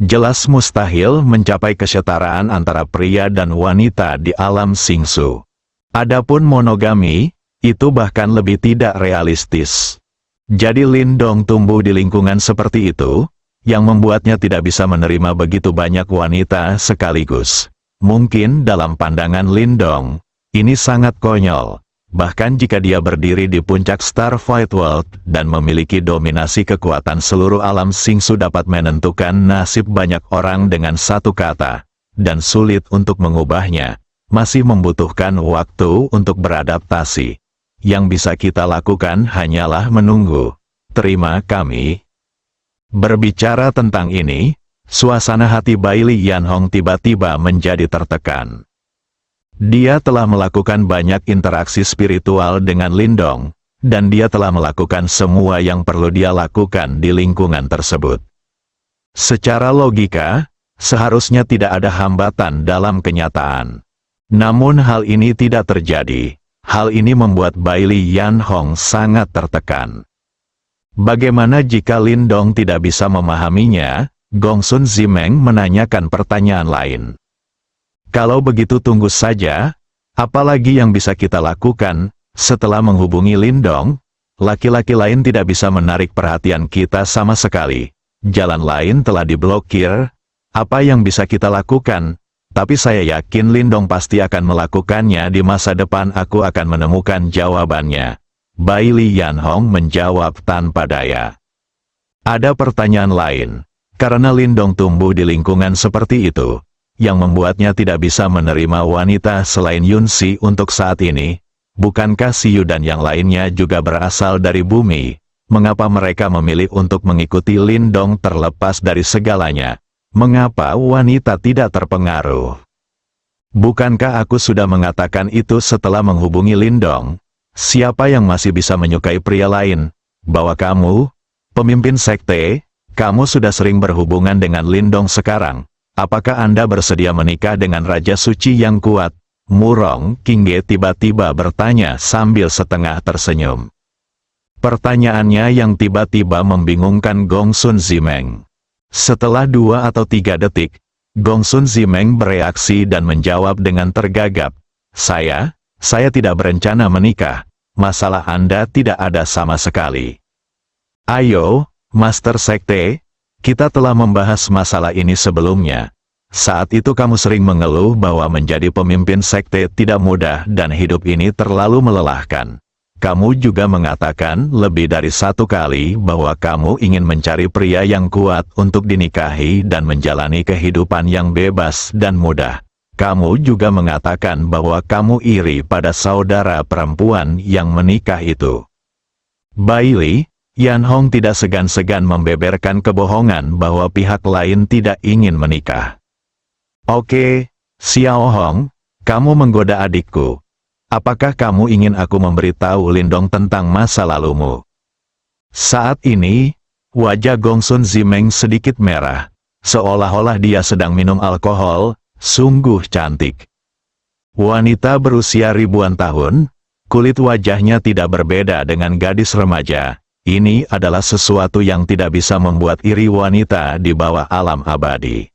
Jelas mustahil mencapai kesetaraan antara pria dan wanita di alam Singsu. Adapun monogami, itu bahkan lebih tidak realistis. Jadi Lindong tumbuh di lingkungan seperti itu, yang membuatnya tidak bisa menerima begitu banyak wanita sekaligus. Mungkin dalam pandangan Lindong, ini sangat konyol. Bahkan jika dia berdiri di puncak Starfight World dan memiliki dominasi kekuatan seluruh alam Singsu dapat menentukan nasib banyak orang dengan satu kata, dan sulit untuk mengubahnya, masih membutuhkan waktu untuk beradaptasi. Yang bisa kita lakukan hanyalah menunggu. Terima kami. Berbicara tentang ini, suasana hati Bailey Yanhong tiba-tiba menjadi tertekan. Dia telah melakukan banyak interaksi spiritual dengan Lindong, dan dia telah melakukan semua yang perlu dia lakukan di lingkungan tersebut. Secara logika, seharusnya tidak ada hambatan dalam kenyataan. Namun hal ini tidak terjadi. Hal ini membuat Bailey Yanhong sangat tertekan. Bagaimana jika Lindong tidak bisa memahaminya? Gongsun Zimeng menanyakan pertanyaan lain. Kalau begitu tunggu saja, apalagi yang bisa kita lakukan? Setelah menghubungi Lindong, laki-laki lain tidak bisa menarik perhatian kita sama sekali. Jalan lain telah diblokir. Apa yang bisa kita lakukan? Tapi saya yakin Lindong pasti akan melakukannya di masa depan. Aku akan menemukan jawabannya. Bailey Yanhong menjawab tanpa daya. Ada pertanyaan lain. Karena Lindong tumbuh di lingkungan seperti itu, yang membuatnya tidak bisa menerima wanita selain Yunsi untuk saat ini. Bukankah Siyu dan yang lainnya juga berasal dari bumi? Mengapa mereka memilih untuk mengikuti Lindong terlepas dari segalanya? Mengapa wanita tidak terpengaruh? Bukankah aku sudah mengatakan itu setelah menghubungi Lindong? Siapa yang masih bisa menyukai pria lain? Bahwa kamu, pemimpin sekte, kamu sudah sering berhubungan dengan Lindong sekarang. Apakah Anda bersedia menikah dengan Raja Suci yang kuat? Murong Qingge tiba-tiba bertanya sambil setengah tersenyum. Pertanyaannya yang tiba-tiba membingungkan Gongsun Zimeng. Setelah 2 atau 3 detik, Gongsun Zimeng bereaksi dan menjawab dengan tergagap. Saya tidak berencana menikah. Masalah Anda tidak ada sama sekali. Ayo, Master Sekte, kita telah membahas masalah ini sebelumnya. Saat itu kamu sering mengeluh bahwa menjadi pemimpin sekte tidak mudah dan hidup ini terlalu melelahkan. Kamu juga mengatakan lebih dari 1 kali bahwa kamu ingin mencari pria yang kuat untuk dinikahi dan menjalani kehidupan yang bebas dan mudah. Kamu juga mengatakan bahwa kamu iri pada saudara perempuan yang menikah itu. Bailey Yanhong tidak segan-segan membeberkan kebohongan bahwa pihak lain tidak ingin menikah. Oke, Xiao Hong, kamu menggoda adikku. Apakah kamu ingin aku memberitahu Lindong tentang masa lalumu? Saat ini, wajah Gongsun Zimeng sedikit merah, seolah-olah dia sedang minum alkohol. Sungguh cantik. Wanita berusia ribuan tahun, kulit wajahnya tidak berbeda dengan gadis remaja. Ini adalah sesuatu yang tidak bisa membuat iri wanita di bawah alam abadi.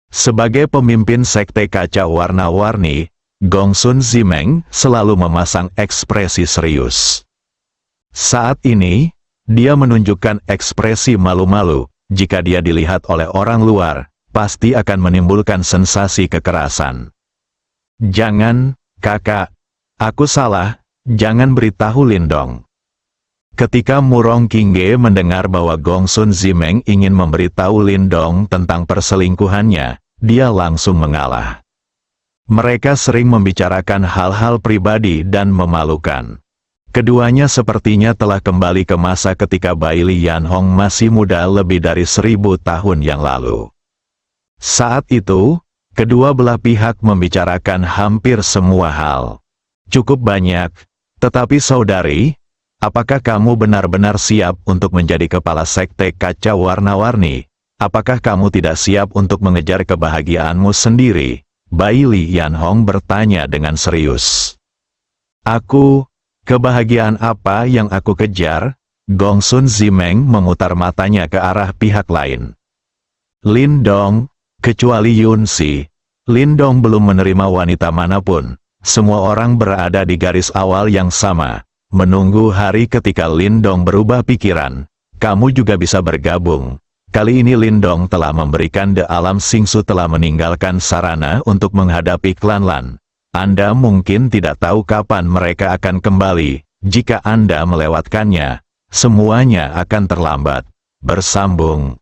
Sebagai pemimpin sekte kaca warna-warni, Gongsun Zimeng selalu memasang ekspresi serius. Saat ini, dia menunjukkan ekspresi malu-malu. Jika dia dilihat oleh orang luar, pasti akan menimbulkan sensasi kekerasan. Jangan, kakak. Aku salah, jangan beritahu Lindong. Ketika Murong Qingge mendengar bahwa Gongsun Zimeng ingin memberitahu Lindong tentang perselingkuhannya, dia langsung mengalah. Mereka sering membicarakan hal-hal pribadi dan memalukan. Keduanya sepertinya telah kembali ke masa ketika Bailey Yanhong masih muda lebih dari 1000 tahun yang lalu. Saat itu, kedua belah pihak membicarakan hampir semua hal. Cukup banyak, tetapi saudari, Apakah kamu benar-benar siap untuk menjadi kepala sekte kaca warna-warni? Apakah kamu tidak siap untuk mengejar kebahagiaanmu sendiri? Bai Li Yanhong bertanya dengan serius. Kebahagiaan apa yang aku kejar? Gongsun Zimeng memutar matanya ke arah pihak lain. Lindong, kecuali Yunsi, Lindong belum menerima wanita manapun. Semua orang berada di garis awal yang sama. Menunggu hari ketika Lindong berubah pikiran, kamu juga bisa bergabung. Kali ini Lindong telah memberikan The Alam Singsu telah meninggalkan sarana untuk menghadapi klan Lan. Anda mungkin tidak tahu kapan mereka akan kembali. Jika Anda melewatkannya, semuanya akan terlambat. Bersambung.